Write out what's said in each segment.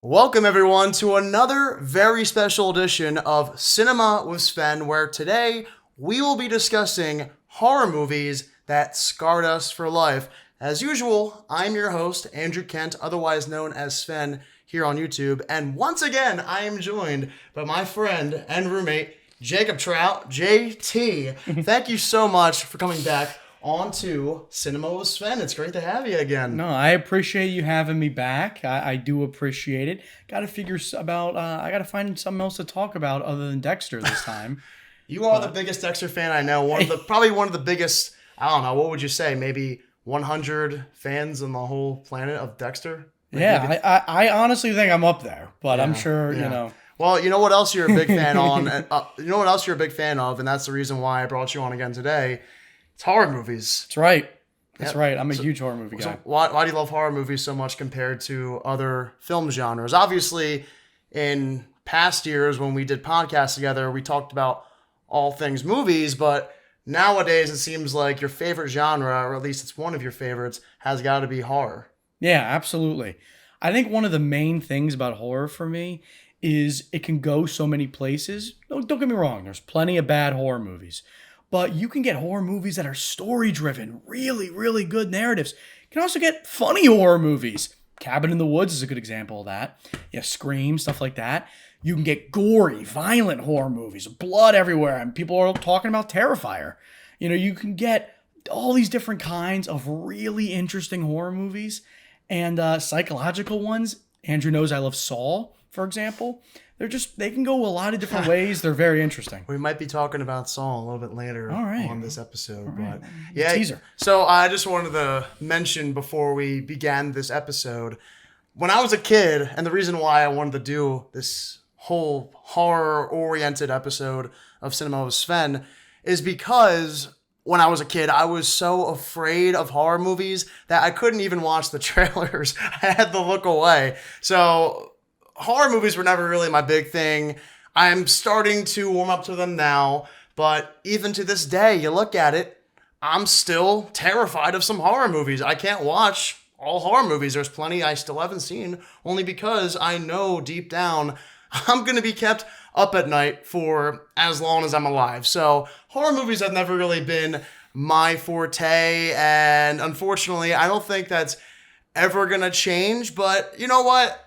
Welcome everyone to another very special edition of Cinema with Sven, where today we will be discussing horror movies that scarred us for life. As usual, I'm your host, Andrew Kent, otherwise known as Sven here on YouTube, and once again, I am joined by my friend and roommate, Jacob Trout, JT. Thank you so much for coming back on to Cinema with Sven. It's great to have you again. No, I appreciate you having me back. I do appreciate it. Got to figure about, I got to find something else to talk about other than Dexter this time. You are the biggest Dexter fan I know. Probably one of the biggest, I don't know, what would you say? Maybe 100 fans on the whole planet of Dexter? Maybe. I honestly think I'm up there, but I'm sure, you know. Well, you know what else you're a big fan on? You know what else you're a big fan of, and that's the reason why I brought you on again today. It's horror movies. That's right. That's right. I'm a huge horror movie guy. So why do you love horror movies so much compared to other film genres? Obviously, in past years when we did podcasts together, we talked about all things movies, but nowadays it seems like your favorite genre, or at least it's one of your favorites, has got to be horror. Yeah, absolutely. I think one of the main things about horror for me is it can go so many places. Don't get me wrong. There's plenty of bad horror movies. But you can get horror movies that are story-driven, really, really good narratives. You can also get funny horror movies. Cabin in the Woods is a good example of that. Yeah, Scream, stuff like that. You can get gory, violent horror movies, blood everywhere, and people are talking about Terrifier. You know, you can get all these different kinds of really interesting horror movies and psychological ones. Andrew knows I love Saw, for example. They can go a lot of different ways. They're very interesting. We might be talking about Saw a little bit later on this episode. Right. But yeah, teaser. So I just wanted to mention before we began this episode, when I was a kid, and the reason why I wanted to do this whole horror-oriented episode of Cinema with Sven is because when I was a kid, I was so afraid of horror movies that I couldn't even watch the trailers. I had to look away. So horror movies were never really my big thing. I'm starting to warm up to them now, but even to this day, you look at it, I'm still terrified of some horror movies. I can't watch all horror movies. There's plenty I still haven't seen, only because I know deep down I'm going to be kept up at night for as long as I'm alive. So horror movies have never really been my forte, and unfortunately, I don't think that's ever going to change, but you know what?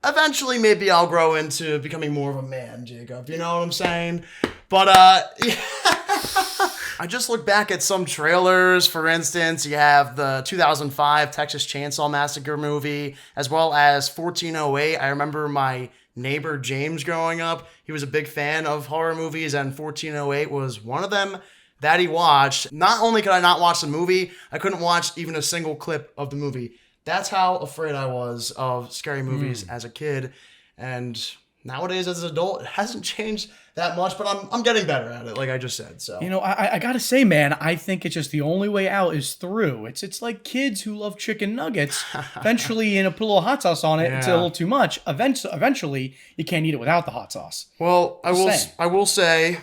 Eventually, maybe I'll grow into becoming more of a man, Jacob. You know what I'm saying? But, yeah. I just look back at some trailers. For instance, you have the 2005 Texas Chainsaw Massacre movie, as well as 1408. I remember my neighbor James growing up. He was a big fan of horror movies, and 1408 was one of them that he watched. Not only could I not watch the movie, I couldn't watch even a single clip of the movie. That's how afraid I was of scary movies as a kid. And nowadays as an adult, it hasn't changed that much, but I'm getting better at it, like I just said. So you know, I gotta say, man, I think it's just the only way out is through. It's like kids who love chicken nuggets. Eventually, you know, put a little hot sauce on it. It's a little too much. Eventually, you can't eat it without the hot sauce. Well, I will say,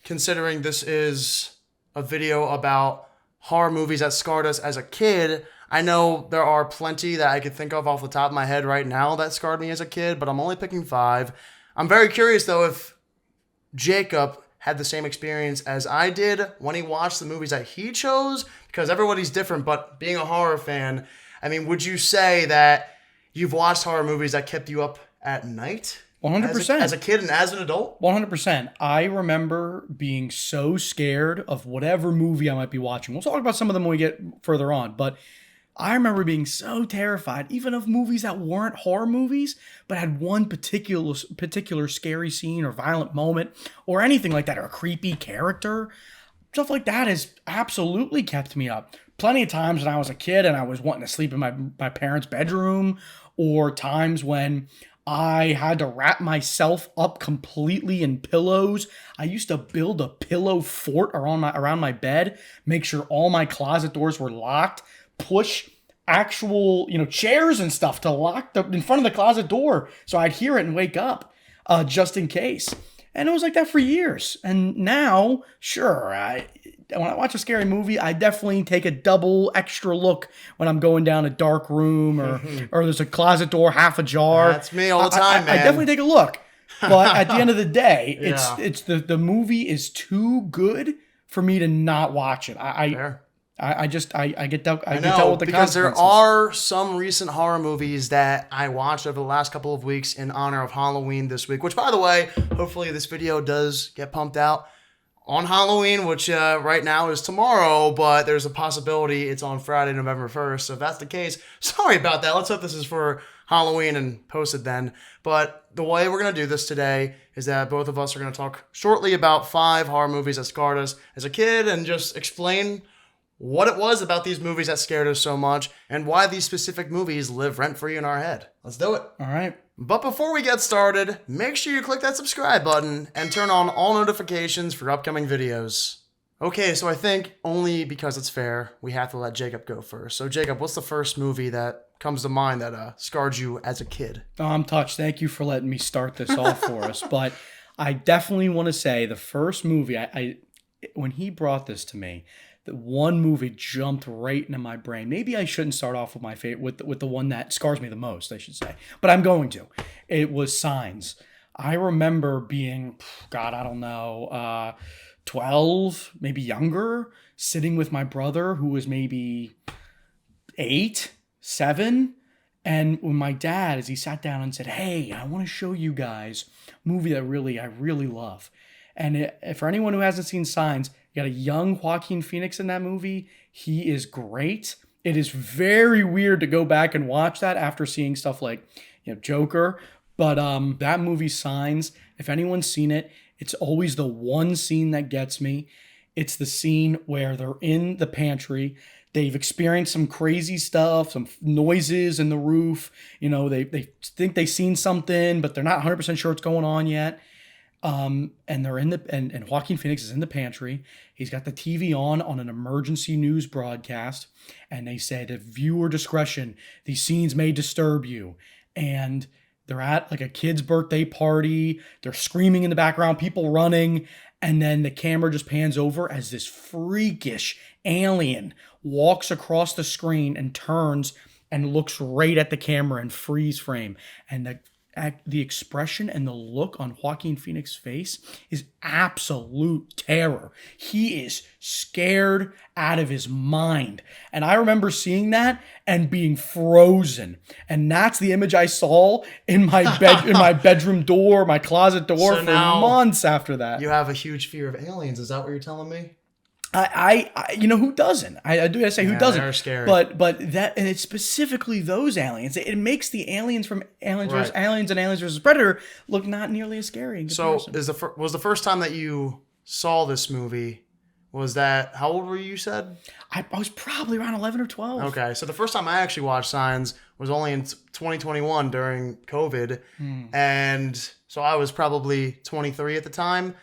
considering this is a video about horror movies that scarred us as a kid, I know there are plenty that I could think of off the top of my head right now that scarred me as a kid, but I'm only picking 5. I'm very curious, though, if Jacob had the same experience as I did when he watched the movies that he chose, because everybody's different, but being a horror fan, I mean, would you say that you've watched horror movies that kept you up at night? 100%. As a kid and as an adult? 100%. I remember being so scared of whatever movie I might be watching. We'll talk about some of them when we get further on, but I remember being so terrified, even of movies that weren't horror movies, but had one particular scary scene or violent moment or anything like that, or a creepy character. Stuff like that has absolutely kept me up. Plenty of times when I was a kid and I was wanting to sleep in my parents' bedroom, or times when I had to wrap myself up completely in pillows. I used to build a pillow fort around my bed, make sure all my closet doors were locked, push actual, you know, chairs and stuff to lock in front of the closet door so I'd hear it and wake up, just in case. And it was like that for years. And now, sure, when I watch a scary movie, I definitely take a double extra look when I'm going down a dark room or there's a closet door half ajar. That's me all the time, man. I definitely take a look. But at the end of the day, Yeah. it's the movie is too good for me to not watch it. Fair. I get dealt I get dealt know, with the because there consequences. are some recent horror movies that I watched over the last couple of weeks in honor of Halloween this week, which, by the way, hopefully this video does get pumped out on Halloween, which right now is tomorrow, but there's a possibility it's on Friday, November 1st. So if that's the case, sorry about that. Let's hope this is for Halloween and posted then. But the way we're going to do this today is that both of us are going to talk shortly about 5 horror movies that scarred us as a kid and just explain what it was about these movies that scared us so much and why these specific movies live rent-free in our head. Let's do it. All right. But before we get started, make sure you click that subscribe button and turn on all notifications for upcoming videos. Okay, so I think only because it's fair, we have to let Jacob go first. So Jacob, what's the first movie that comes to mind that scarred you as a kid? Oh, I'm touched. Thank you for letting me start this off for us. But I definitely want to say the first movie, I when he brought this to me, the one movie jumped right into my brain. Maybe I shouldn't start off with my favorite, with the one that scars me the most, I should say. But I'm going to. It was Signs. I remember being, God, I don't know, 12, maybe younger, sitting with my brother who was maybe 8, 7. And when my dad, as he sat down and said, hey, I want to show you guys a movie that I really love. And for anyone who hasn't seen Signs, you got a young Joaquin Phoenix in that movie. He is great. It is very weird to go back and watch that after seeing stuff like, Joker. But that movie, Signs, if anyone's seen it, it's always the one scene that gets me. It's the scene where they're in the pantry. They've experienced some crazy stuff, some noises in the roof. They think they've seen something, but they're not 100% sure what's going on yet. And they're in and Joaquin Phoenix is in the pantry. He's got the TV on an emergency news broadcast, and they said, "At viewer discretion, these scenes may disturb you." And they're at like a kid's birthday party. They're screaming in the background, people running, and then the camera just pans over as this freakish alien walks across the screen and turns and looks right at the camera in freeze frame, and the expression and the look on Joaquin Phoenix's face is absolute terror. He is scared out of his mind. And I remember seeing that and being frozen. And that's the image I saw in my bedroom door, my closet door, So for now months after that. You have a huge fear of aliens. Is that what you're telling me? Who doesn't? I do gotta say, who doesn't? They're scary. But that, and it's specifically those aliens. It makes the aliens from Aliens vs. Right. Aliens and Aliens vs. Predator look not nearly as scary in So comparison. was the first time that you saw this movie? Was that, how old were you? You said? I was probably around 11 or 12. Okay, so the first time I actually watched Signs was only in 2021 during COVID, and so I was probably 23 at the time.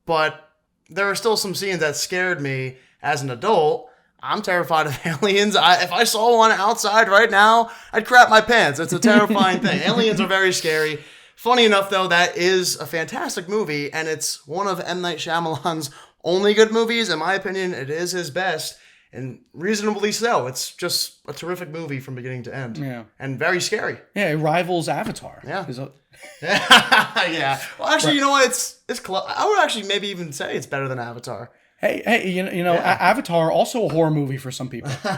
But there are still some scenes that scared me as an adult. I'm terrified of aliens. If I saw one outside right now, I'd crap my pants. It's a terrifying thing. Aliens are very scary. Funny enough, though, that is a fantastic movie, and it's one of M. Night Shyamalan's only good movies. In my opinion, it is his best, and reasonably so. It's just a terrific movie from beginning to end. Yeah. And very scary. Yeah, it rivals Avatar. Yeah. Is it- Yeah. Well, actually, you know what? It's close. I would actually maybe even say it's better than Avatar. Hey, Avatar, also a horror movie for some people. No,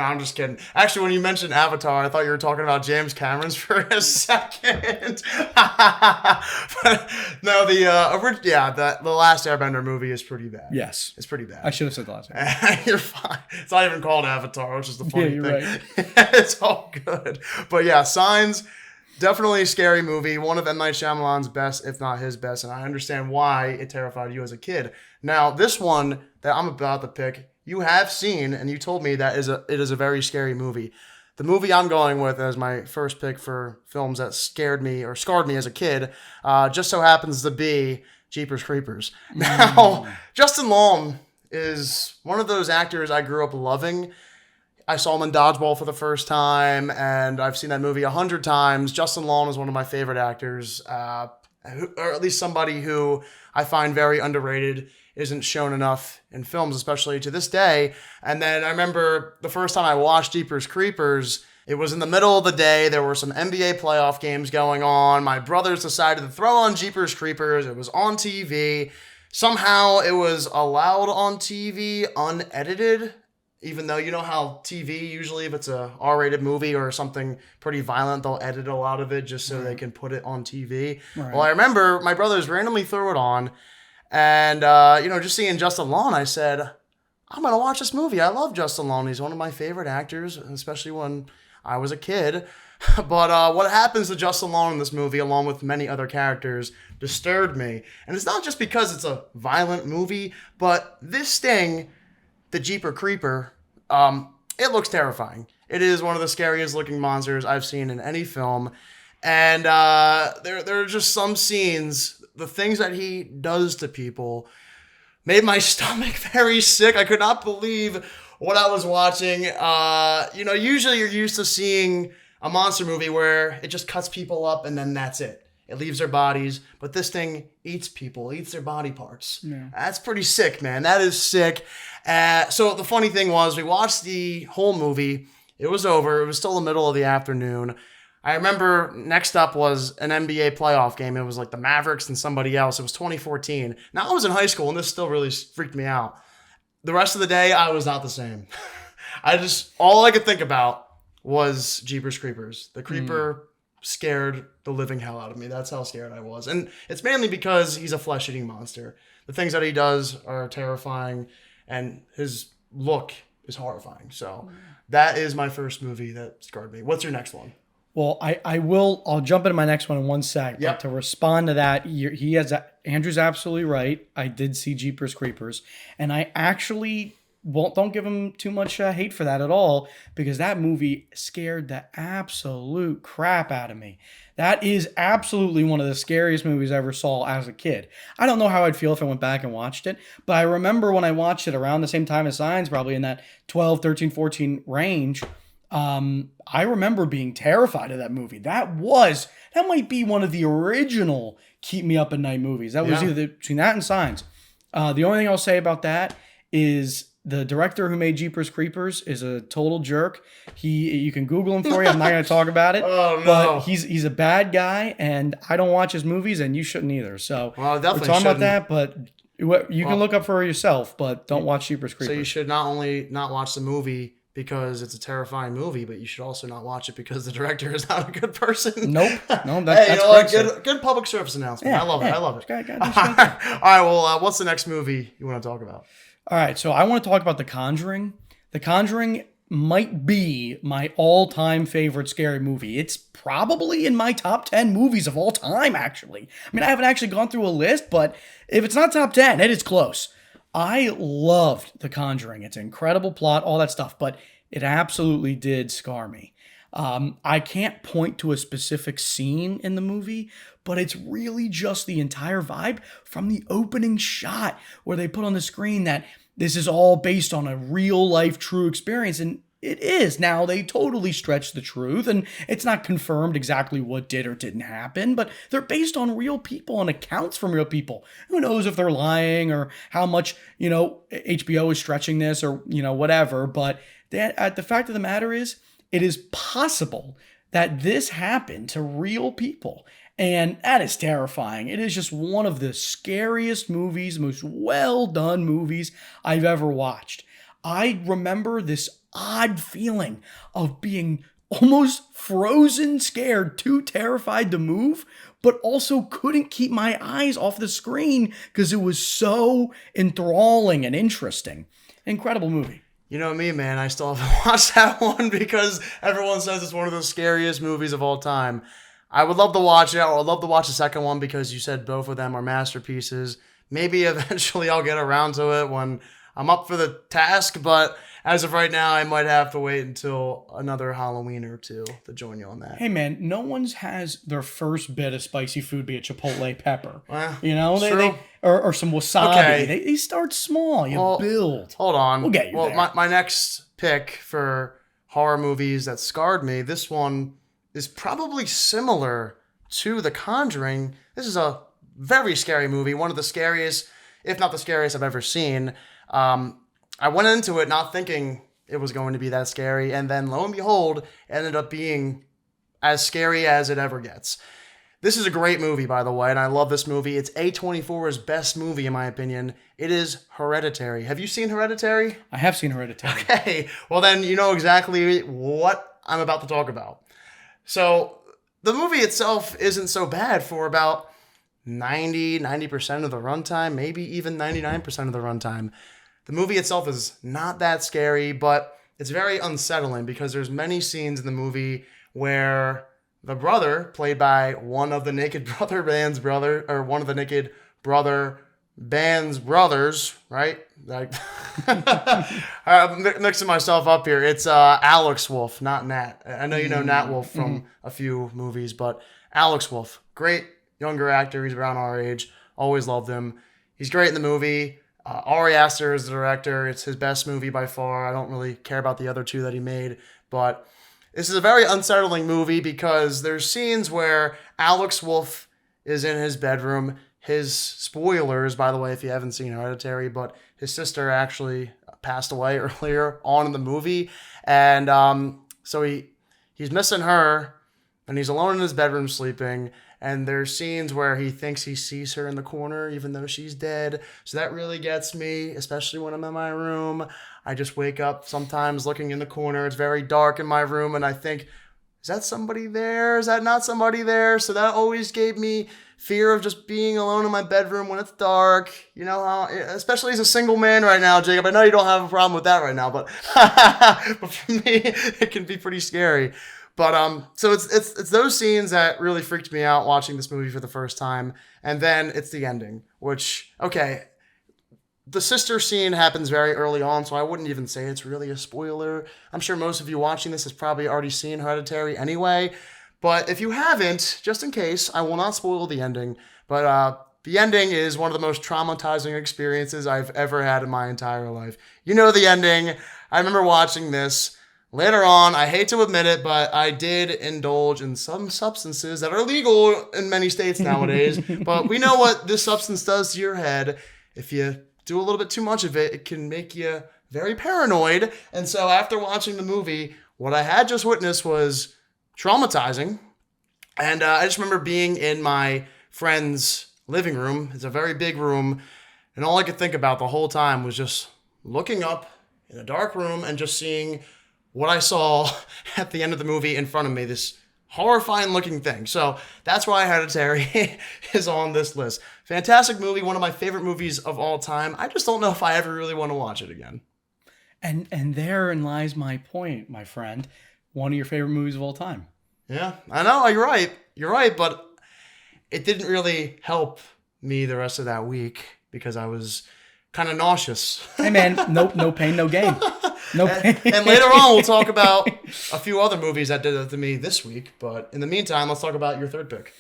I'm just kidding. Actually, when you mentioned Avatar, I thought you were talking about James Cameron's for a second. But no, the Last Airbender movie is pretty bad. Yes. It's pretty bad. I should have said the last one. You're fine. It's not even called Avatar, which is the funny you're thing. right. It's all good. But yeah, Signs, definitely a scary movie. One of M. Night Shyamalan's best, if not his best, and I understand why it terrified you as a kid. Now, this one that I'm about to pick, you have seen, and you told me that it is a very scary movie. The movie I'm going with as my first pick for films that scared me or scarred me as a kid just so happens to be Jeepers Creepers. Now, Justin Long is one of those actors I grew up loving. I saw him in Dodgeball for the first time, and I've seen that movie 100 times. Justin Long is one of my favorite actors. or at least somebody who I find very underrated, isn't shown enough in films, especially to this day. And then I remember the first time I watched Jeepers Creepers, it was in the middle of the day. There were some NBA playoff games going on. My brothers decided to throw on Jeepers Creepers. It was on TV. Somehow it was allowed on TV unedited, even though you know how TV, usually if it's a R-rated movie or something pretty violent, they'll edit a lot of it just so they can put it on TV. Right. Well, I remember my brothers randomly threw it on, and, just seeing Justin Long, I said, I'm going to watch this movie. I love Justin Long. He's one of my favorite actors, especially when I was a kid. But what happens to Justin Long in this movie, along with many other characters, disturbed me. And it's not just because it's a violent movie, but this thing, the Jeeper Creeper, it looks terrifying. It is one of the scariest looking monsters I've seen in any film. And there are just some scenes, the things that he does to people made my stomach very sick. I could not believe what I was watching. Usually you're used to seeing a monster movie where it just cuts people up and then that's it. It leaves their bodies. But this thing eats people, eats their body parts. Yeah. That's pretty sick, man. That is sick. So the funny thing was, we watched the whole movie. It was over. It was still the middle of the afternoon. I remember next up was an NBA playoff game. It was like the Mavericks and somebody else. It was 2014. Now I was in high school and this still really freaked me out. The rest of the day, I was not the same. All I could think about was Jeepers Creepers. The creeper scared the living hell out of me. That's how scared I was. And it's mainly because he's a flesh-eating monster. The things that he does are terrifying and his look is horrifying. So that is my first movie that scarred me. What's your next one? Well, I'll jump into my next one in one sec. Yep. But to respond to that, Andrew's absolutely right. I did see Jeepers Creepers, and I actually don't give him too much hate for that at all, because that movie scared the absolute crap out of me. That is absolutely one of the scariest movies I ever saw as a kid. I don't know how I'd feel if I went back and watched it, but I remember when I watched it around the same time as Signs, probably in that 12, 13, 14 range, I remember being terrified of that movie. That might be one of the original keep me up at night movies. That was either between that and Signs. The only thing I'll say about that is the director who made Jeepers Creepers is a total jerk. You can Google him for you. I'm not going to talk about it. Oh, no. But he's a bad guy, and I don't watch his movies, and you shouldn't either. So Well, definitely we're talking shouldn't. about that, but you can look up for yourself, but don't watch Jeepers Creepers. So you should not only not watch the movie because it's a terrifying movie, but you should also not watch it because the director is not a good person. Nope. No, Hey, that's you know what? correct, sir. Good public service announcement. Yeah, I love it. yeah. I love it. Gotta do All shit. right. Well, what's the next movie you want to talk about? All right, so I want to talk about The Conjuring. The Conjuring might be my all-time favorite scary movie. It's probably in my top 10 movies of all time, actually. I mean, I haven't actually gone through a list, but if it's not top 10, it is close. I loved The Conjuring. It's an incredible plot, all that stuff, but it absolutely did scar me. I can't point to a specific scene in the movie, but it's really just the entire vibe from the opening shot where they put on the screen that this is all based on a real life true experience. And it is. Now, they totally stretch the truth, and it's not confirmed exactly what did or didn't happen, but they're based on real people and accounts from real people. Who knows if they're lying or how much, HBO is stretching this or, whatever. But the fact of the matter is, it is possible that this happened to real people. And that is terrifying. It is just one of the scariest movies, most well-done movies I've ever watched. I remember this odd feeling of being almost frozen scared, too terrified to move, but also couldn't keep my eyes off the screen because it was so enthralling and interesting. Incredible movie. You know me, man. I still haven't watched that one because everyone says it's one of the scariest movies of all time. I would love to watch it. I would love to watch the second one because you said both of them are masterpieces. Maybe eventually I'll get around to it when I'm up for the task, but as of right now, I might have to wait until another Halloween or two to join you on that. Hey man, no one's has their first bit of spicy food be a chipotle pepper. Well, they or some wasabi. Okay. They start small. You build. Hold on. We'll get you there. My next pick for horror movies that scarred me, this one is probably similar to The Conjuring, this is a very scary movie, one of the scariest, if not the scariest I've ever seen. I went into it not thinking it was going to be that scary, and then lo and behold, it ended up being as scary as it ever gets. This is a great movie, by the way, and I love this movie. It's A24's best movie, in my opinion. It is Hereditary. Have you seen Hereditary? I have seen Hereditary. Okay, well then you know exactly what I'm about to talk about. So the movie itself isn't so bad for about 90% of the runtime, maybe even 99% of the runtime. The movie itself is not that scary, but it's very unsettling because there's many scenes in the movie where the brother, played by one of the Naked Brother band's brother, or one of the Naked Brother band's brothers, right? Like, I'm mixing myself up here. It's Alex Wolff, not Nat. I know you know Nat Wolff from a few movies, but Alex Wolff, great younger actor. He's around our age. Always loved him. He's great in the movie. Ari Aster is the director. It's his best movie by far. I don't really care about the other two that he made, but this is a very unsettling movie because there's scenes where Alex Wolff is in his bedroom. His spoilers, by the way, if you haven't seen Hereditary, but his sister actually passed away earlier on in the movie. And so he's missing her, and he's alone in his bedroom sleeping. And there's scenes where he thinks he sees her in the corner, even though she's dead. So that really gets me, especially when I'm in my room. I just wake up sometimes looking in the corner. It's very dark in my room, and I think, is that somebody there? Is that not somebody there? So that always gave me fear of just being alone in my bedroom when it's dark. You know how, especially as a single man right now, Jacob. I know you don't have a problem with that right now, but but for me, it can be pretty scary. But so it's those scenes that really freaked me out watching this movie for the first time, and then it's the ending, which, okay, the sister scene happens very early on, so I wouldn't even say it's really a spoiler. I'm sure most of you watching this has probably already seen Hereditary anyway, but if you haven't, just in case, I will not spoil the ending. But the ending is one of the most traumatizing experiences I've ever had in my entire life. You know the ending. I remember watching this. Later on, I hate to admit it, but I did indulge in some substances that are legal in many states nowadays. But we know what this substance does to your head. If you do a little bit too much of it, it can make you very paranoid. And so after watching the movie, what I had just witnessed was traumatizing. And I just remember being in my friend's living room. It's a very big room. And all I could think about the whole time was just looking up in a dark room and just seeing what I saw at the end of the movie in front of me, this horrifying looking thing. So that's why Hereditary is on this list. Fantastic movie, one of my favorite movies of all time. I just don't know if I ever really want to watch it again. And therein lies my point, my friend. One of your favorite movies of all time. Yeah, I know, you're right. You're right, but it didn't really help me the rest of that week because I was kind of nauseous. Hey man, no pain, no gain. No pain. And later on, we'll talk about a few other movies that did it to me this week. But in the meantime, let's talk about your third pick.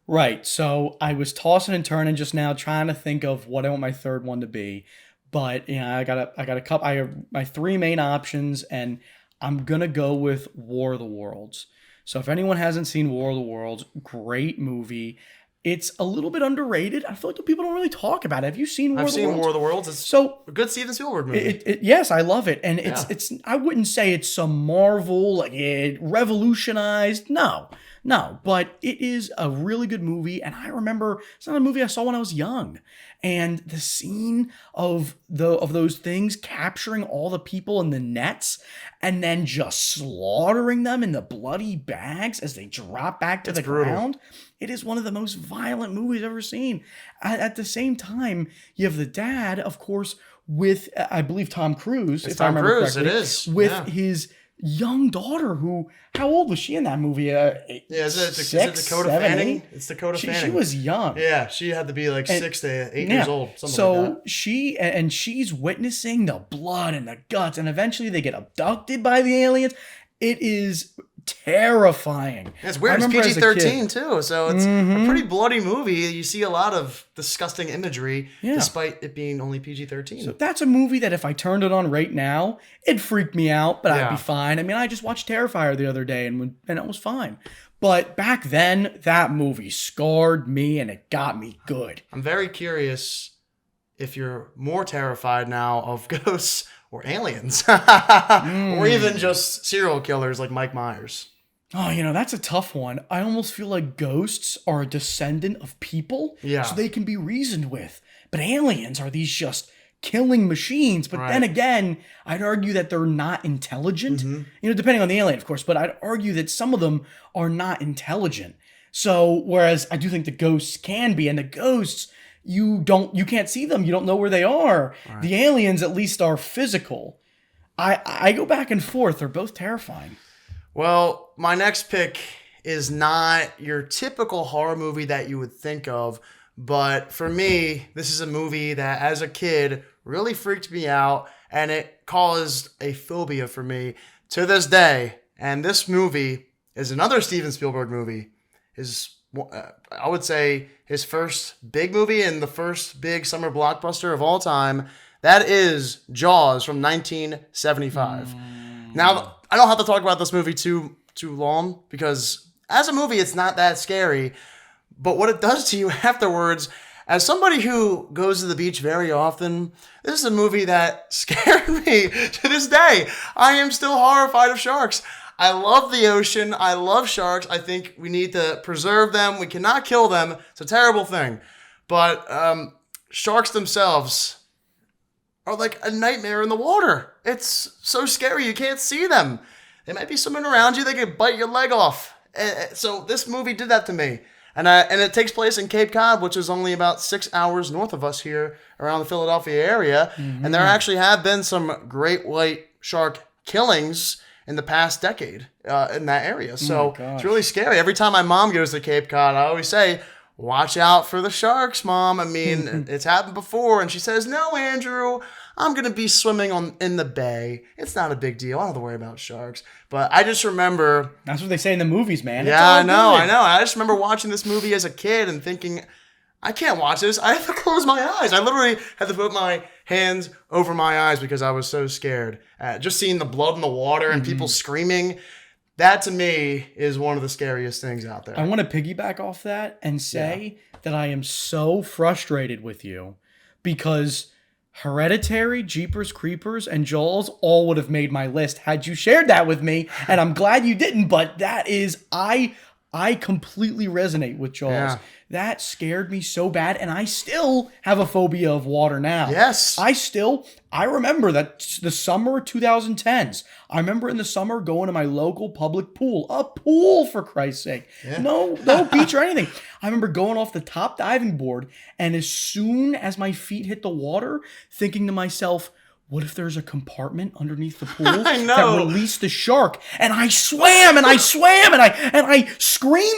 Right. So I was tossing and turning just now, trying to think of what I want my third one to be. But I got a couple. I have my three main options, and I'm gonna go with War of the Worlds. So if anyone hasn't seen War of the Worlds, great movie. It's a little bit underrated. I feel like the people don't really talk about it. Have you seen War of the Worlds? I've seen War of the Worlds. It's so a good Steven Spielberg movie. Yes, I love it. And it's I wouldn't say it's some Marvel, like it revolutionized. No. But it is a really good movie. And I remember it's not a movie I saw when I was young. And the scene of those things capturing all the people in the nets and then just slaughtering them in the bloody bags as they drop back to the ground. It is one of the most violent movies I've ever seen. At the same time, you have the dad, of course, with, I believe, Tom Cruise. It's Tom Cruise, it is. With his young daughter, who, how old was she in that movie? Is it Dakota Fanning? It's Dakota Fanning. She was young. Yeah, she had to be like 6 to 8 years old, something like that. She's witnessing the blood and the guts, and eventually they get abducted by the aliens. It is terrifying. And it's weird. It's PG-13 too, so it's a pretty bloody movie. You see a lot of disgusting imagery, despite it being only PG-13. So that's a movie that if I turned it on right now, it'd freak me out, but I'd be fine. I mean, I just watched Terrifier the other day, and it was fine. But back then, that movie scarred me and it got me good. I'm very curious if you're more terrified now of ghosts or aliens, or even just serial killers like Mike Myers. Oh, that's a tough one. I almost feel like ghosts are a descendant of people, Yeah. so they can be reasoned with. But aliens are these just killing machines. But then Right. again, I'd argue that they're not intelligent. Depending on the alien, of course. But I'd argue that some of them are not intelligent. So, whereas I do think the ghosts can be, and the ghosts, you can't see them. You don't know where they are. Right. The aliens at least are physical. I go back and forth. They're both terrifying. Well, my next pick is not your typical horror movie that you would think of, but for me, this is a movie that as a kid really freaked me out, and it caused a phobia for me to this day. And this movie is another Steven Spielberg movie. I would say his first big movie and the first big summer blockbuster of all time. That is Jaws from 1975. Now, I don't have to talk about this movie too long because as a movie, it's not that scary. But what it does to you afterwards, as somebody who goes to the beach very often, this is a movie that scared me to this day. I am still horrified of sharks. I love the ocean. I love sharks. I think we need to preserve them. We cannot kill them. It's a terrible thing. But sharks themselves are like a nightmare in the water. It's so scary. You can't see them. They might be swimming around you. They could bite your leg off. So this movie did that to me. And it takes place in Cape Cod, which is only about 6 hours north of us here around the Philadelphia area. And there actually have been some great white shark killings in the past decade in that area. So it's really scary. Every time my mom goes to Cape Cod, I always say, watch out for the sharks, Mom. I mean, it's happened before. And she says, no, Andrew, I'm going to be swimming in the bay. It's not a big deal. I don't have to worry about sharks. But I just remember... That's what they say in the movies, man. Yeah, I know. I just remember watching this movie as a kid and thinking, I can't watch this. I have to close my eyes. I literally had to put my hands over my eyes because I was so scared. Just seeing the blood in the water and people screaming... That to me is one of the scariest things out there. I want to piggyback off that and say that I am so frustrated with you because Hereditary, Jeepers Creepers, and Jaws all would have made my list had you shared that with me. And I'm glad you didn't, but that is, I completely resonate with Jaws. Yeah. That scared me so bad, and I still have a phobia of water now. Yes. I remember that the summer 2010s. I remember in the summer going to my local public pool. A pool, for Christ's sake. Yeah. No beach or anything. I remember going off the top diving board, and as soon as my feet hit the water, thinking to myself, what if there's a compartment underneath the pool that released the shark? And I swam and I screamed,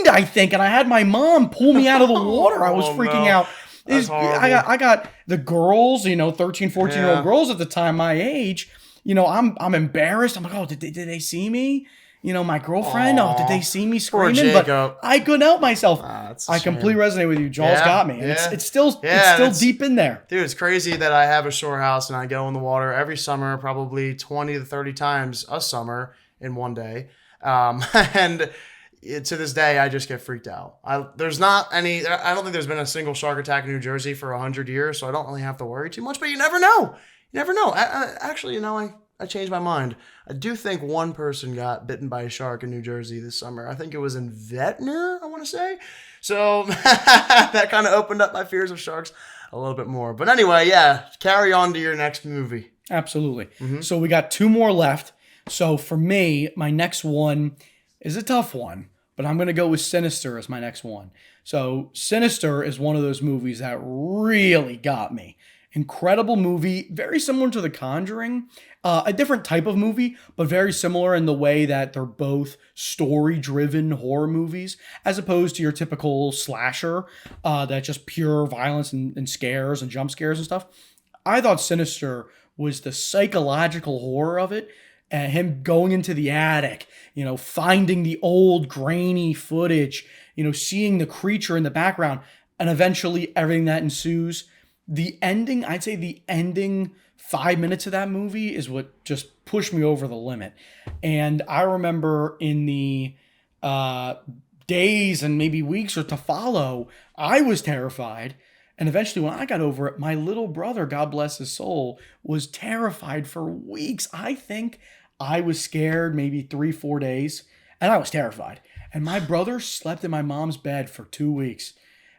I think, and I had my mom pull me out of the water. I was freaking out. I got the girls, 13, 14-year-old girls at the time, my age. I'm embarrassed. I'm like, oh, did they see me? My girlfriend, did they see me screaming? But I couldn't help myself. I completely resonate with you. Jaws got me. And it's still deep in there. Dude, it's crazy that I have a shore house and I go in the water every summer, probably 20 to 30 times a summer in one day. And to this day, I just get freaked out. I don't think there's been a single shark attack in New Jersey for 100 years, so I don't really have to worry too much, but you never know. You never know. I changed my mind. I do think one person got bitten by a shark in New Jersey this summer. I think it was in Ventnor, I want to say. So that kind of opened up my fears of sharks a little bit more. But anyway, carry on to your next movie. Absolutely. Mm-hmm. So we got two more left. So for me, my next one is a tough one, but I'm going to go with Sinister as my next one. So Sinister is one of those movies that really got me. Incredible movie, very similar to The Conjuring, a different type of movie, but very similar in the way that they're both story-driven horror movies, as opposed to your typical slasher that's just pure violence and scares and jump scares and stuff. I thought Sinister was the psychological horror of it, and him going into the attic, finding the old grainy footage, seeing the creature in the background, and eventually everything that ensues. The ending, I'd say the ending 5 minutes of that movie is what just pushed me over the limit. And I remember in the days and maybe weeks or to follow, I was terrified. And eventually, when I got over it, my little brother, God bless his soul, was terrified for weeks. I think I was scared maybe 3, 4 days, and I was terrified. And my brother slept in my mom's bed for 2 weeks.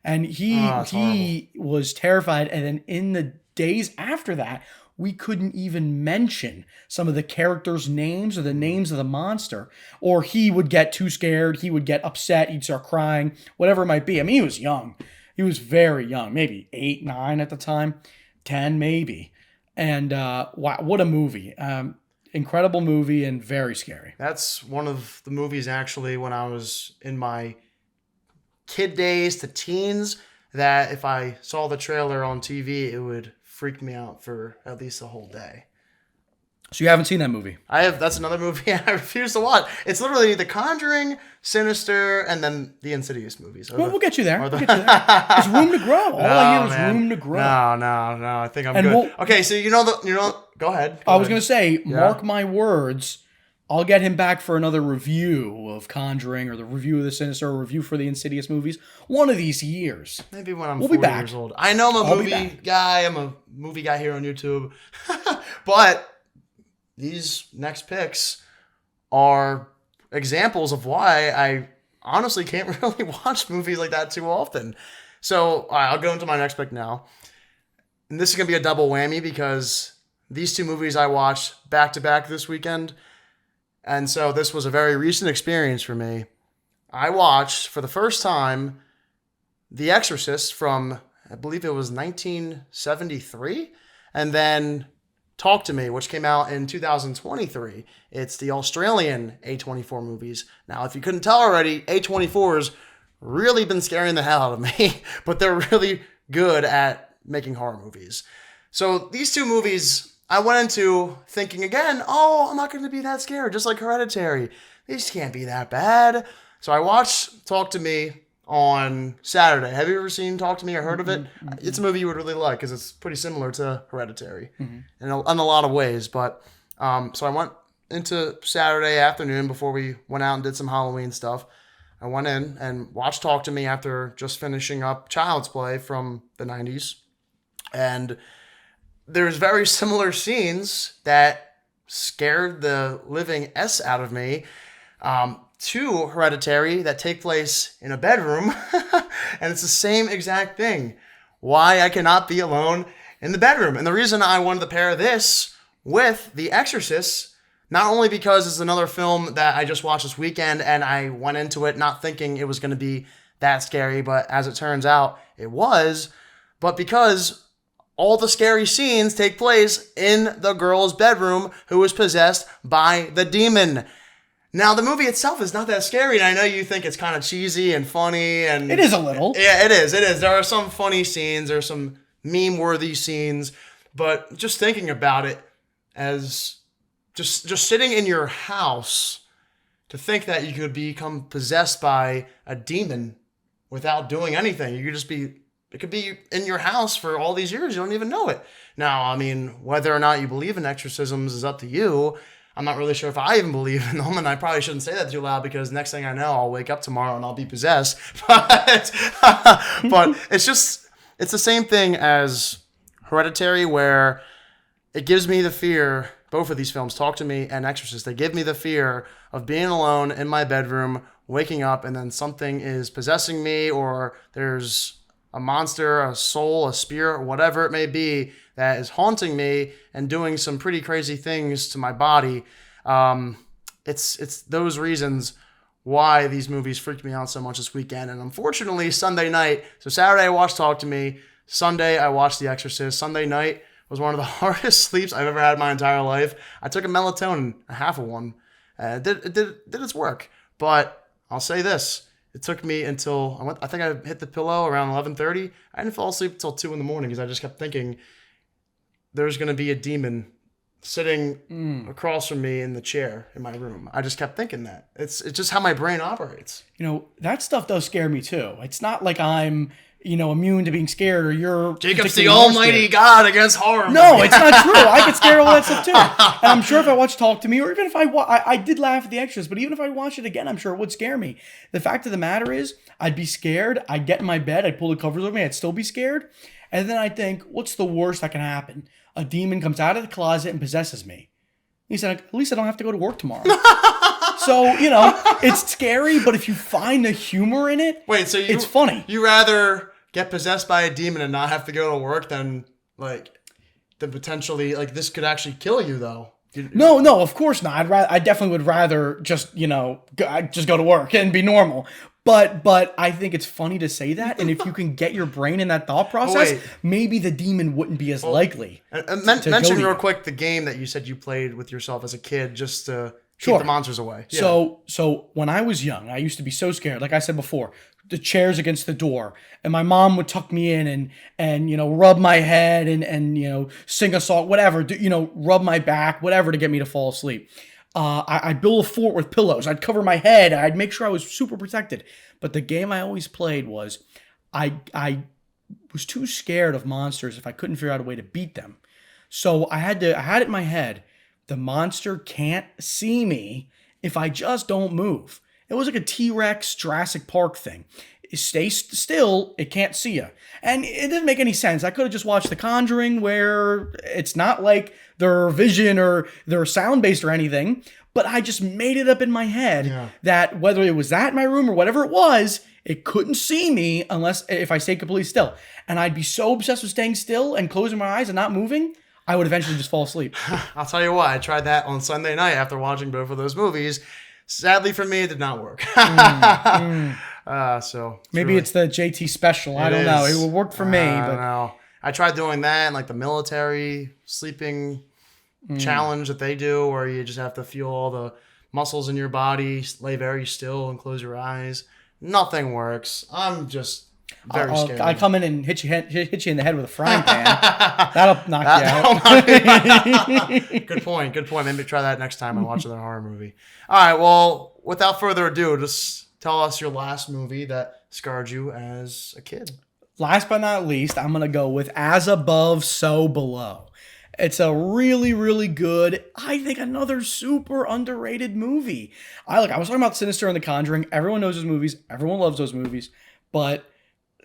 And It's horrible. he was terrified. And then in the days after that, we couldn't even mention some of the characters' names or the names of the monster. Or he would get too scared. He would get upset. He'd start crying, whatever it might be. I mean, he was young. He was very young, maybe 8, 9 at the time, 10 maybe. And wow, what a movie. Incredible movie and very scary. That's one of the movies actually when I was in my kid days to teens that if I saw the trailer on TV, it would freak me out for at least a whole day. So you haven't seen that movie? That's another movie I refuse to watch. It's literally The Conjuring, Sinister, and then the Insidious movies. Well, we'll get you there. There's room to grow. All I hear is room to grow. No. I think I'm good. Okay, so go ahead. I was going to say, mark my words, I'll get him back for another review of Conjuring or the review of the Sinister or review for the Insidious movies one of these years. Maybe when I'm 40 years old. I know I'm a movie guy. I'm a movie guy here on YouTube. But these next picks are examples of why I honestly can't really watch movies like that too often. So I'll go into my next pick now. And this is going to be a double whammy because these two movies I watched back to back this weekend. And so this was a very recent experience for me. I watched for the first time The Exorcist from, I believe it was 1973. And then Talk to Me, which came out in 2023. It's the Australian A24 movies. Now, if you couldn't tell already, A24's really been scaring the hell out of me, but they're really good at making horror movies. So these two movies, I went into thinking again, I'm not going to be that scared, just like Hereditary. These can't be that bad. So I watched Talk to Me on Saturday. Have you ever seen Talk to Me or heard of it? Mm-hmm. It's a movie you would really like because it's pretty similar to Hereditary in a lot of ways. But so I went into Saturday afternoon before we went out and did some Halloween stuff. I went in and watched Talk to Me after just finishing up Child's Play from the 90s. And there's very similar scenes that scared the living S out of me. To Hereditary that take place in a bedroom, and it's the same exact thing. Why I cannot be alone in the bedroom. And the reason I wanted to pair this with The Exorcist, not only because it's another film that I just watched this weekend and I went into it not thinking it was going to be that scary, but as it turns out, it was, but because all the scary scenes take place in the girl's bedroom who is possessed by the demon. Now, the movie itself is not that scary, and I know you think it's kind of cheesy and funny. And it is a little. Yeah, it is. There are some funny scenes. There are some meme-worthy scenes. But just thinking about it as just sitting in your house, to think that you could become possessed by a demon without doing anything. It could be in your house for all these years. You don't even know it. Now, I mean, whether or not you believe in exorcisms is up to you. I'm not really sure if I even believe in them, and I probably shouldn't say that too loud because next thing I know, I'll wake up tomorrow and I'll be possessed. But it's the same thing as Hereditary, where it gives me the fear, both of these films, Talk to Me and Exorcist, they give me the fear of being alone in my bedroom, waking up, and then something is possessing me, or there's a monster, a soul, a spirit, whatever it may be, that is haunting me and doing some pretty crazy things to my body. It's those reasons why these movies freaked me out so much this weekend. And unfortunately, Sunday night, so Saturday I watched Talk to Me, Sunday I watched The Exorcist. Sunday night was one of the hardest sleeps I've ever had in my entire life. I took a melatonin, a half of one. It did its work. But I'll say this. It took me until, I think I hit the pillow around 11:30. I didn't fall asleep until 2 in the morning because I just kept thinking there's going to be a demon sitting across from me in the chair in my room. I just kept thinking that. It's just how my brain operates. That stuff does scare me too. It's not like I'm immune to being scared, or you're Jacob's the particularly more almighty scared. God against horror. No, it's not true. I get scared of all that stuff too. And I'm sure if I watch Talk to Me, or even if I did laugh at the extras, but even if I watch it again, I'm sure it would scare me. The fact of the matter is, I'd be scared. I'd get in my bed. I'd pull the covers over me. I'd still be scared. And then I'd think, what's the worst that can happen? A demon comes out of the closet and possesses me. He said, at least I don't have to go to work tomorrow. So, it's scary, but if you find the humor in it, it's funny. You rather get possessed by a demon and not have to go to work than potentially, this could actually kill you, though. No, of course not. I definitely would rather just go to work and be normal. But I think it's funny to say that, and if you can get your brain in that thought process, maybe the demon wouldn't be as likely. Mention real quick the game that you said you played with yourself as a kid just to keep the monsters away. Yeah. So when I was young, I used to be so scared. Like I said before, the chairs against the door, and my mom would tuck me in and rub my head and sing a song, whatever, rub my back, whatever, to get me to fall asleep. I'd build a fort with pillows. I'd cover my head. I'd make sure I was super protected. But the game I always played was I was too scared of monsters if I couldn't figure out a way to beat them. So I had it in my head, the monster can't see me if I just don't move. It was like a T-Rex Jurassic Park thing. Stay still, it can't see you. And it didn't make any sense. I could have just watched The Conjuring, where it's not like their vision or they're sound-based or anything, but I just made it up in my head that whether it was that in my room or whatever it was, it couldn't see me if I stayed completely still. And I'd be so obsessed with staying still and closing my eyes and not moving, I would eventually just fall asleep. I'll tell you what, I tried that on Sunday night after watching both of those movies. Sadly for me, it did not work. So maybe it's the JT special. I don't know. It worked for me. I don't know. I tried doing that and the military sleeping challenge that they do, where you just have to feel all the muscles in your body, lay very still and close your eyes. Nothing works. I'm just very scared. I come in and hit you in the head with a frying pan. That'll knock you out. Good point. Maybe try that next time I watch another horror movie. All right. Well, without further ado, just tell us your last movie that scarred you as a kid. Last but not least, I'm going to go with As Above, So Below. It's a really, really good, I think another super underrated movie. I was talking about Sinister and The Conjuring. Everyone knows those movies. Everyone loves those movies. But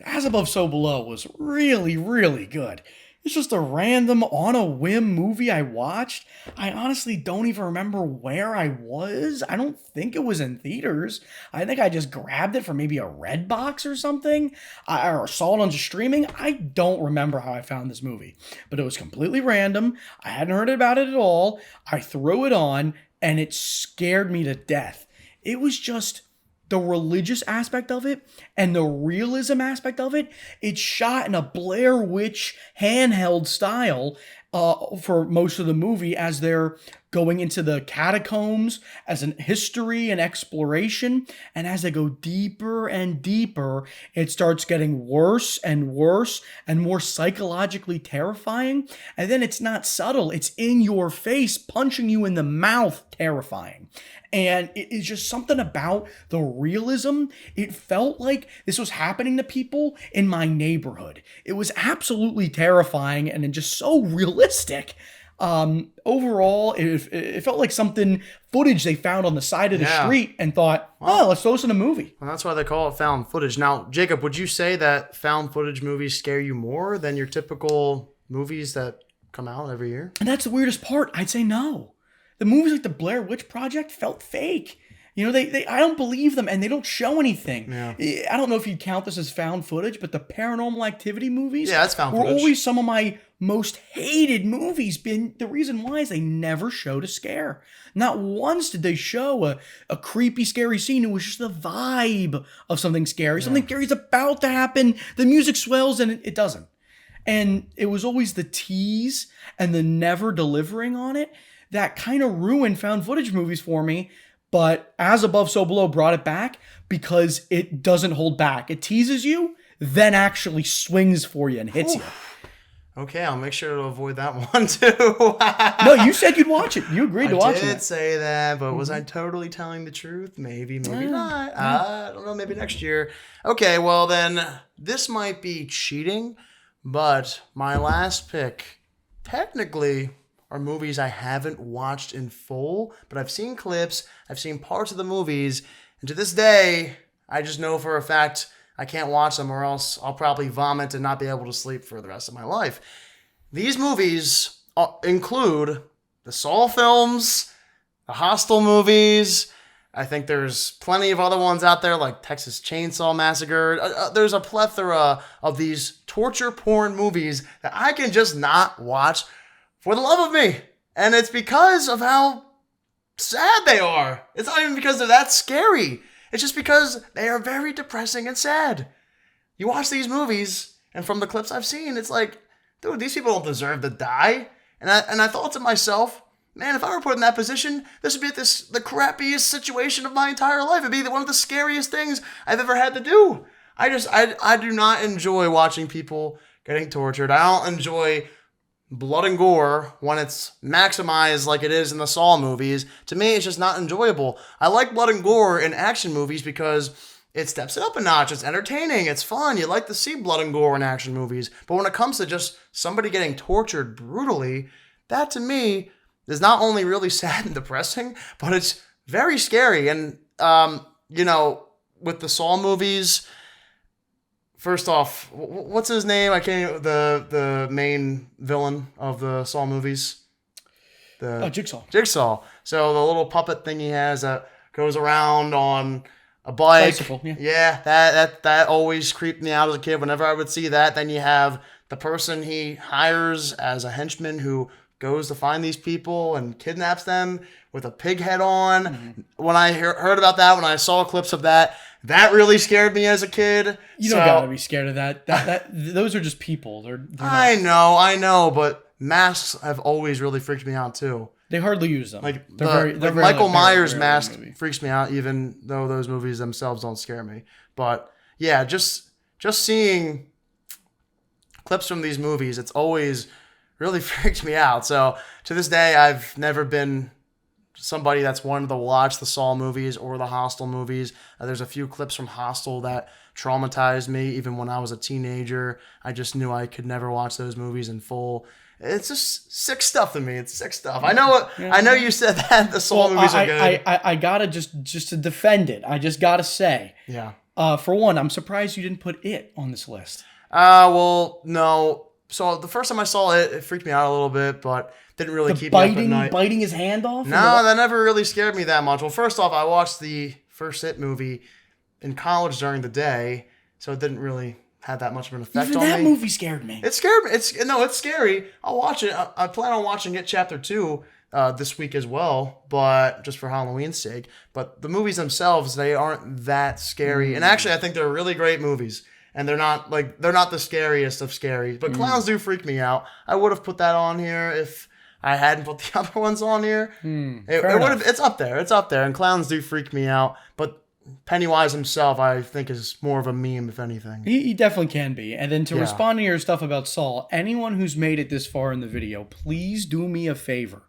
As Above, So Below was really, really good. It's just a random, on a whim movie I watched. I honestly don't even remember where I was. I don't think it was in theaters. I think I just grabbed it from maybe a Redbox or something, or saw it on streaming. I don't remember how I found this movie, but it was completely random. I hadn't heard about it at all. I threw it on, and it scared me to death. It was just the religious aspect of it and the realism aspect of it. It's shot in a Blair Witch handheld style for most of the movie as they're going into the catacombs as an history and exploration. And as they go deeper and deeper, it starts getting worse and worse and more psychologically terrifying. And then it's not subtle. It's in your face, punching you in the mouth, terrifying. And it is just something about the realism. It felt like this was happening to people in my neighborhood. It was absolutely terrifying and just so realistic. Overall, it felt like footage they found on the side of the street and thought, let's throw this in a movie. Well, that's why they call it found footage. Now, Jacob, would you say that found footage movies scare you more than your typical movies that come out every year? And that's the weirdest part. I'd say no. The movies like the Blair Witch Project felt fake. They I don't believe them, and they don't show anything. Yeah. I don't know if you'd count this as found footage, but the Paranormal Activity movies that's found were footage. Always some of my most hated movies. The reason why is they never showed a scare. Not once did they show a creepy, scary scene. It was just the vibe of something scary. Something scary is about to happen. The music swells, and it doesn't. And it was always the tease and the never delivering on it that kind of ruined found footage movies for me. But As Above, So Below brought it back because it doesn't hold back. It teases you, then actually swings for you and hits you. Okay, I'll make sure to avoid that one too. No, you said you'd watch it. You agreed to watch it. I did say that, but was I totally telling the truth? Maybe, maybe not. I don't know, maybe next year. Okay, well then, this might be cheating, but my last pick, technically, are movies I haven't watched in full, but I've seen clips, I've seen parts of the movies, and to this day, I just know for a fact I can't watch them or else I'll probably vomit and not be able to sleep for the rest of my life. These movies include the Saw films, the Hostel movies. I think there's plenty of other ones out there like Texas Chainsaw Massacre. There's a plethora of these torture porn movies that I can just not watch for the love of me. And it's because of how sad they are. It's not even because they're that scary. It's just because they are very depressing and sad. You watch these movies, and from the clips I've seen, it's like, dude, these people don't deserve to die. And I thought to myself, man, if I were put in that position, this would be the crappiest situation of my entire life. It'd be one of the scariest things I've ever had to do. I do not enjoy watching people getting tortured. I don't enjoy blood and gore when it's maximized like it is in the Saw movies. To me, it's just not enjoyable. I like blood and gore in action movies because it steps it up a notch. It's entertaining. It's fun. You like to see blood and gore in action movies. But when it comes to just somebody getting tortured brutally, that to me is not only really sad and depressing, but it's very scary. And, with the Saw movies, first off, what's his name? I can't. The main villain of the Saw movies. Jigsaw. Jigsaw. So the little puppet thing he has that goes around on a bike. Bicycle, yeah. Yeah, that always creeped me out as a kid. Whenever I would see that, then you have the person he hires as a henchman who goes to find these people and kidnaps them with a pig head on. Mm-hmm. When I heard about that, when I saw clips of that really scared me as a kid. You don't gotta be scared of that. Those are just people. They're I know, but masks have always really freaked me out too. They hardly use them. They're very Michael Myers mask freaks me out, even though those movies themselves don't scare me. But yeah, just seeing clips from these movies, it's always really freaked me out. So to this day, I've never been somebody that's wanted to watch the Saw movies or the Hostel movies. There's a few clips from Hostel that traumatized me. Even when I was a teenager, I just knew I could never watch those movies in full. It's just sick stuff to me. It's sick stuff. I know I know you said that the Saw movies are good. I gotta just to defend it. I just gotta say, yeah. For one, I'm surprised you didn't put It on this list. Well, no. So the first time I saw it, it freaked me out a little bit, but didn't really keep me up at night. Biting his hand off? No, that never really scared me that much. Well, first off, I watched the first It movie in college during the day, so it didn't really have that much of an effect on me. That movie scared me. It scared me. It's scary. I'll watch it. I plan on watching it Chapter 2 this week as well, but just for Halloween's sake. But the movies themselves, they aren't that scary. And actually, I think they're really great movies. And they're not the scariest of scary. But clowns do freak me out. I would have put that on here if I hadn't put the other ones on here. It would have. It's up there. It's up there. And clowns do freak me out. But Pennywise himself, I think, is more of a meme, if anything. He definitely can be. And then to respond to your stuff about Saul, anyone who's made it this far in the video, please do me a favor.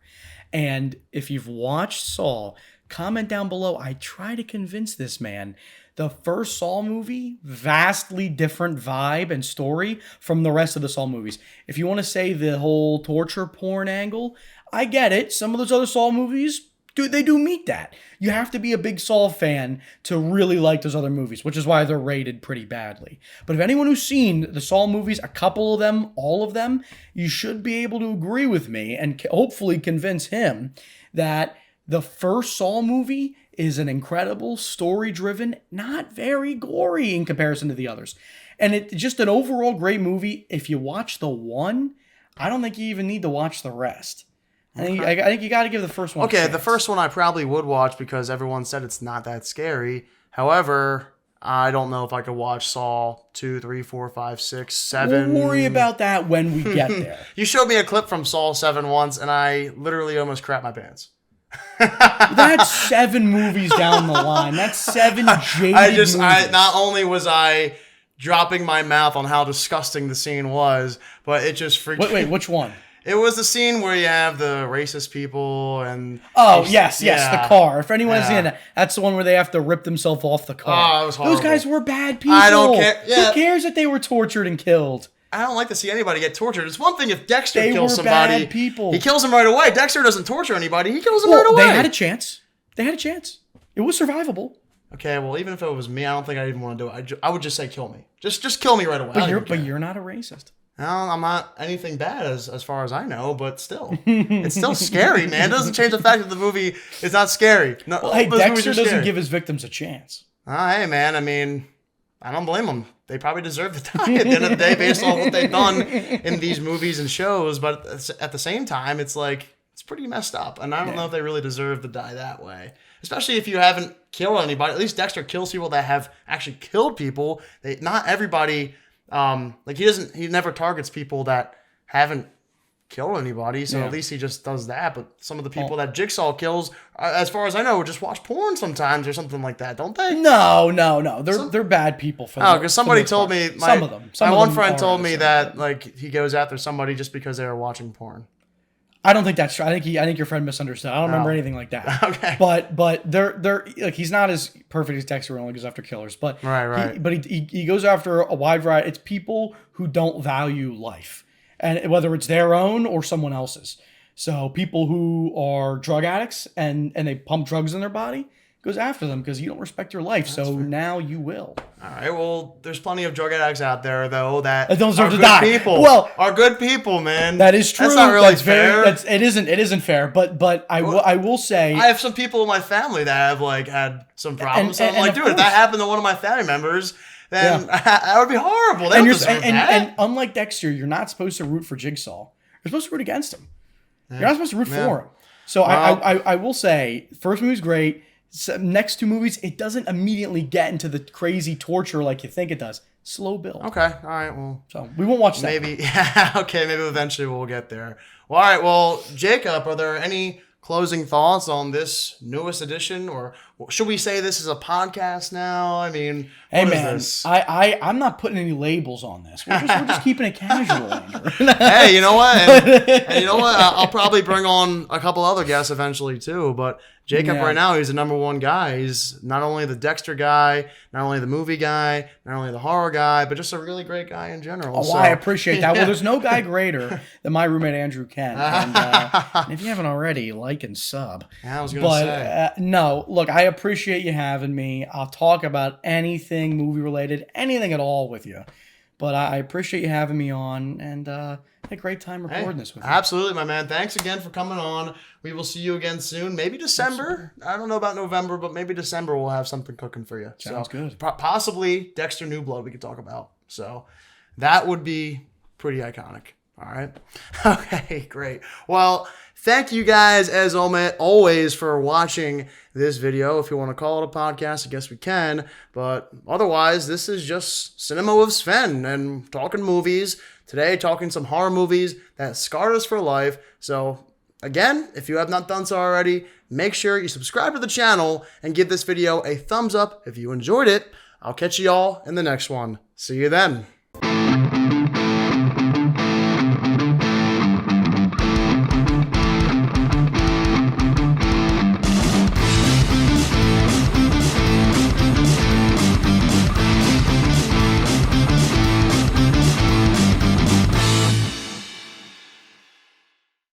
And if you've watched Saul, comment down below. I try to convince this man. The first Saw movie, vastly different vibe and story from the rest of the Saw movies. If you want to say the whole torture porn angle, I get it. Some of those other Saw movies, they do meet that. You have to be a big Saw fan to really like those other movies, which is why they're rated pretty badly. But if anyone who's seen the Saw movies, a couple of them, all of them, you should be able to agree with me and hopefully convince him that the first Saw movie is an incredible, story-driven, not very gory in comparison to the others. And it's just an overall great movie. If you watch the one, I don't think you even need to watch the rest. I think you got to give the first one a chance. The first one I probably would watch because everyone said it's not that scary. However, I don't know if I could watch Saw 2, 3, 4, 5, 6, 7. We'll worry about that when we get there. You showed me a clip from Saw 7 once, and I literally almost crapped my pants. That's 7 movies down the line. That's 7 jaded movies. Not only was I dropping my mouth on how disgusting the scene was, but it just freaked me. Wait, which one? It was the scene where you have the racist people and... Oh, yes, the car. For anyone Yeah. seen that, that's the one where they have to rip themselves off the car. Oh, it was horrible. Those guys were bad people. I don't care. Yeah. Who cares that they were tortured and killed? I don't like to see anybody get tortured. It's one thing if Dexter They kills were somebody. bad people. He kills them right away. Dexter doesn't torture anybody. He kills them right away. They had a chance. It was survivable. Okay, well, even if it was me, I don't think I'd even want to do it. I would just say kill me. Just kill me right away. But you're not a racist. No, I'm not anything bad as far as I know, but still. It's still scary, man. It doesn't change the fact that the movie is not scary. No, Well, hey, those movies Dexter are doesn't scary. give his victims a chance. Hey, man, I mean, I don't blame them. They probably deserve to die at the end of the day based on what they've done in these movies and shows, but at the same time, it's like, it's pretty messed up, and I don't know if they really deserve to die that way. Especially if you haven't killed anybody. At least Dexter kills people that have actually killed people. Not everybody... like he never targets people that haven't killed anybody, so at least he just does that. But some of the people that Jigsaw kills, as far as I know, just watch porn sometimes or something like that, don't they? No. They're bad people. Because somebody told me, some of them. My one friend told me that like he goes after somebody just because they were watching porn. I don't think that's true. I think your friend misunderstood. I don't remember anything like that. Okay. But they're like, he's not as perfect as Dexter, only goes after killers. But Right. He goes after a wide variety. It's people who don't value life, and whether it's their own or someone else's. So people who are drug addicts and they pump drugs in their body, goes after them because you don't respect your life. So now you will. All right. Well, there's plenty of drug addicts out there though that don't deserve are to good die. people. Well, are good people, man. That is true. That's not really fair. It isn't fair. But I will say I have some people in my family that have like had some problems. So I'm like, and dude, of if that course. happened to one of my family members, then that would be horrible. They don't deserve that. And unlike Dexter, you're not supposed to root for Jigsaw. You're supposed to root against him. You're not supposed to root for him. So I will say, first movie's great. Next two movies, it doesn't immediately get into the crazy torture like you think it does. Slow build. Okay. All right. Well, So we won't watch that. maybe. Yeah. Okay. Maybe eventually we'll get there. Well, all right. Well, Jacob, are there any closing thoughts on this newest edition, or should we say this is a podcast now? I mean, Hey what is man, this? I'm not putting any labels on this. We're just keeping it casual, Andrew. Hey, you know what? And you know what? I'll probably bring on a couple other guests eventually too. But Jacob right now, he's the number one guy. He's not only the Dexter guy, not only the movie guy, not only the horror guy, but just a really great guy in general. Oh, So, I appreciate that. Well, there's no guy greater than my roommate Andrew Ken. And if you haven't already, like and sub. Yeah, I was gonna say. No, look, I appreciate you having me. I'll talk about anything movie related, anything at all with you. But I appreciate you having me on, and had a great time recording this with you. Absolutely, my man. Thanks again for coming on. We will see you again soon. Maybe December. I don't know about November, but maybe December we'll have something cooking for you. Sounds good. Possibly Dexter New Blood we could talk about. So that would be pretty iconic. All right. Okay, great. Well, thank you guys as always for watching this video. If you want to call it a podcast, I guess we can. But otherwise, this is just Cinema with Sven and talking movies. Today, talking some horror movies that scarred us for life. So again, if you have not done so already, make sure you subscribe to the channel and give this video a thumbs up if you enjoyed it. I'll catch you all in the next one. See you then.